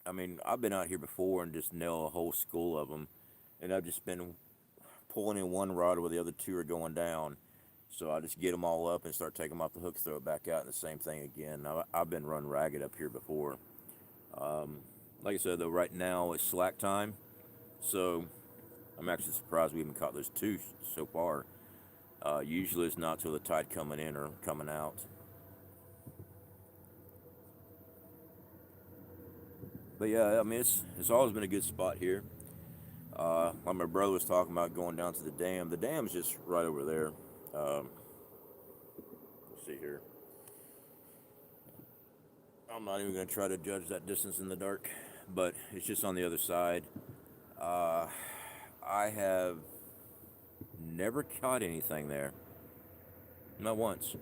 I mean, I've been out here before and just nail a whole school of them. And I've just been pulling in 1 rod where the other 2 are going down. So I just get them all up and start taking them off the hook, throw it back out, and the same thing again. I've been run ragged up here before. Like I said, though, right now it's slack time. So I'm actually surprised we even caught those 2 so far. Usually it's not till the tide coming in or coming out. But yeah, I mean, it's always been a good spot here. Like my brother was talking about going down to the dam. The dam's just right over there. Let's see here. I'm not even going to try to judge that distance in the dark, but it's just on the other side. I have never caught anything there. Not once.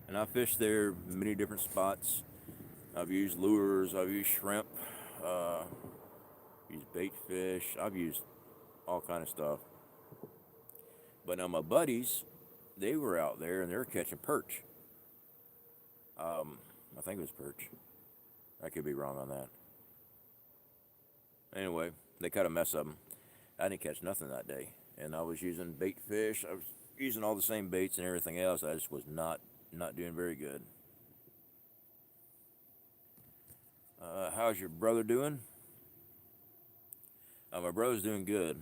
And I fished there many different spots. I've used lures, I've used shrimp, used bait fish, I've used all kind of stuff. But now my buddies, they were out there and they were catching perch. I think it was perch. I could be wrong on that. Anyway, they caught a mess of them. I didn't catch nothing that day. And I was using bait fish. I was using all the same baits and everything else. I just was not doing very good. How's your brother doing? My brother's doing good.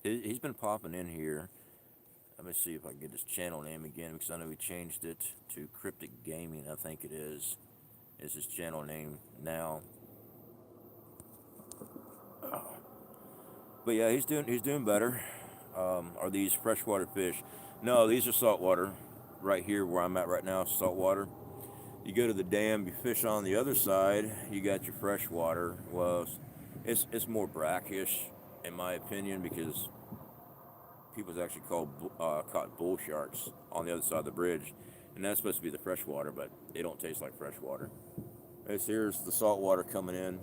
He's been popping in here. Let me see if I can get his channel name again, because I know he changed it to Cryptic Gaming, I think it is his channel name now. But yeah, he's doing better. Are these freshwater fish? No, these are saltwater. Right here where I'm at right now, saltwater. You go to the dam, you fish on the other side, you got your freshwater. Well, it's more brackish, in my opinion, because people's actually caught bull sharks on the other side of the bridge, and that's supposed to be the freshwater, but they don't taste like freshwater. Here's the saltwater coming in,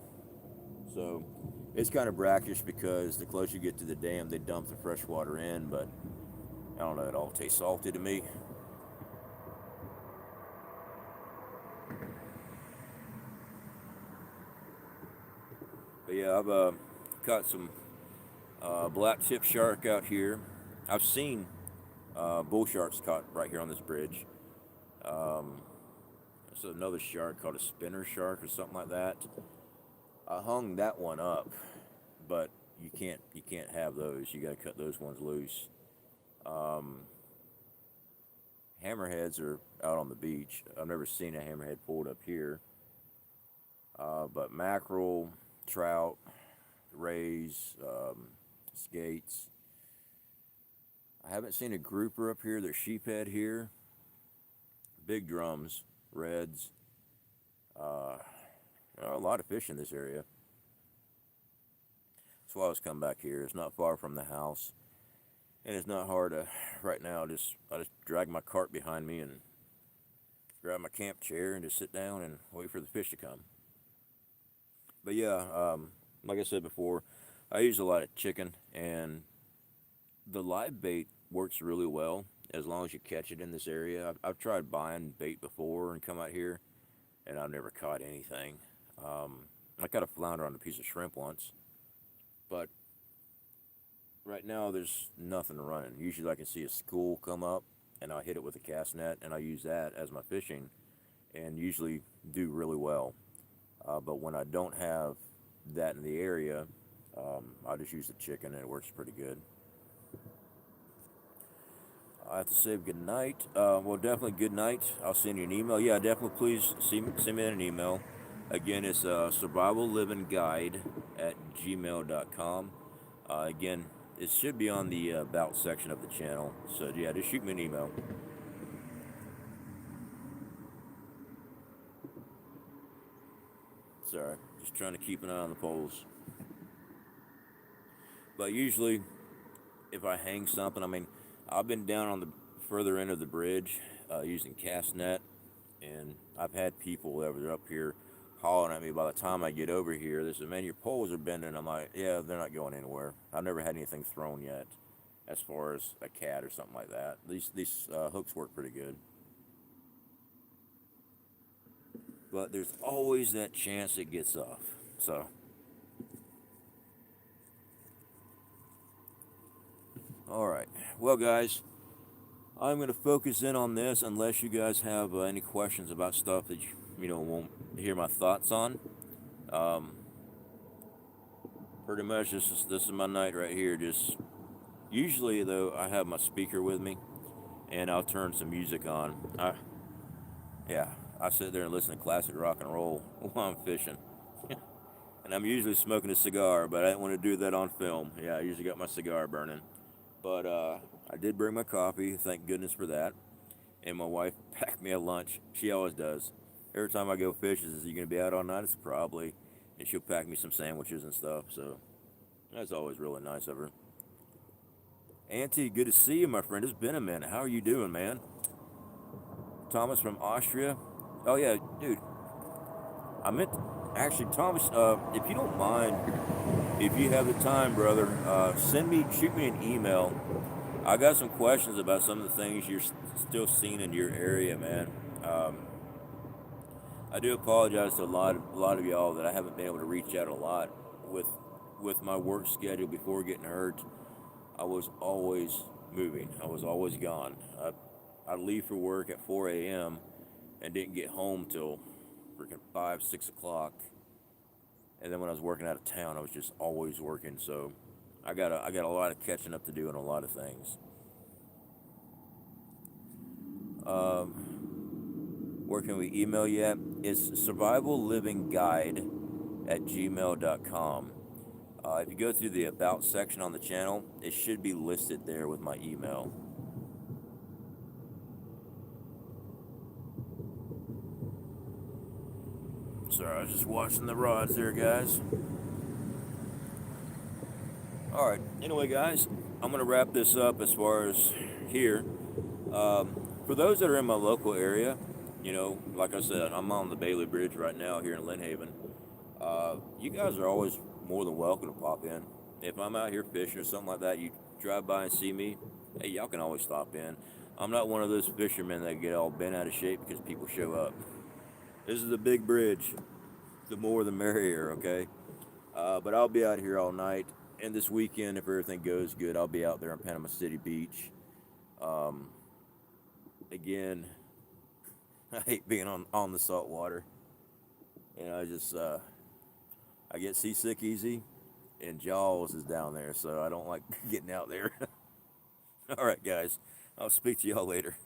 so it's kind of brackish because the closer you get to the dam, they dump the freshwater in, but I don't know, it all tastes salty to me. But yeah, I've caught some black tip shark out here. I've seen bull sharks caught right here on this bridge. There's another shark called a spinner shark or something like that. I hung that one up, but you can't have those. You got to cut those ones loose. Hammerheads are out on the beach. I've never seen a hammerhead pulled up here. But mackerel, trout, rays, skates. I haven't seen a grouper up here. There's sheephead here. Big drums, reds. A lot of fish in this area. That's why I was coming back here. It's not far from the house. And it's not hard to, right now, I just drag my cart behind me and grab my camp chair and just sit down and wait for the fish to come. But yeah, like I said before, I use a lot of chicken, and the live bait works really well as long as you catch it in this area. I've tried buying bait before and come out here, and I've never caught anything. I caught a flounder on a piece of shrimp once, but right now there's nothing running. Usually I can see a school come up, and I'll hit it with a cast net, and I use that as my fishing, and usually do really well. But when I don't have that in the area, I just use the chicken, and it works pretty good. I have to say good night. Well, definitely good night. I'll send you an email. Yeah, definitely please send me an email. Again, it's survivallivingguide@gmail.com. Again, it should be on the about section of the channel. So yeah, just shoot me an email. Sorry, just trying to keep an eye on the poles. But usually, if I hang something, I mean, I've been down on the further end of the bridge using cast net, And I've had people that were up here hollering at me by the time I get over here. They said, "Man, your poles are bending." I'm like, "Yeah, they're not going anywhere. I've never had anything thrown yet, as far as a cat or something like that. These hooks work pretty good, but there's always that chance it gets off." So, all right, well, guys, I'm going to focus in on this unless you guys have any questions about stuff that you know won't hear my thoughts on. Um, Pretty much this is my night right here. Just usually though I have my speaker with me and I'll turn some music on. Yeah, I sit there and listen to classic rock and roll while I'm fishing. And I'm usually smoking a cigar, but I didn't want to do that on film. Yeah, I usually got my cigar burning. But I did bring my coffee, thank goodness for that. And my wife packed me a lunch. She always does. Every time I go fishing, is you gonna be out all night? It's probably. And she'll pack me some sandwiches and stuff. So that's always really nice of her. Auntie, good to see you, my friend. It's been a minute. How are you doing, man? Thomas from Austria. Oh yeah, dude. I meant actually, Thomas. If you don't mind, if you have the time, brother, shoot me an email. I got some questions about some of the things you're still seeing in your area, man. I do apologize to a lot of y'all that I haven't been able to reach out a lot with my work schedule before getting hurt. I was always moving. I was always gone. I'd leave for work at 4 a.m. and didn't get home till freaking 5, 6 o'clock. And then when I was working out of town, I was just always working. So I got a lot of catching up to do on a lot of things. Where can we email you at? It's survivallivingguide@gmail.com. If you go through the About section on the channel, it should be listed there with my email. Sorry, I was just watching the rods there, guys. Alright, anyway, guys, I'm going to wrap this up as far as here. For those that are in my local area, you know, like I said, I'm on the Bailey Bridge right now here in Lynn Haven. You guys are always more than welcome to pop in. If I'm out here fishing or something like that, you drive by and see me, hey, y'all can always stop in. I'm not one of those fishermen that get all bent out of shape because people show up. This is a big bridge. The more the merrier, okay? But I'll be out here all night. And this weekend, if everything goes good, I'll be out there on Panama City Beach. Again, I hate being on the salt water. You know, I get seasick easy, and Jaws is down there, so I don't like getting out there. All right, guys, I'll speak to y'all later.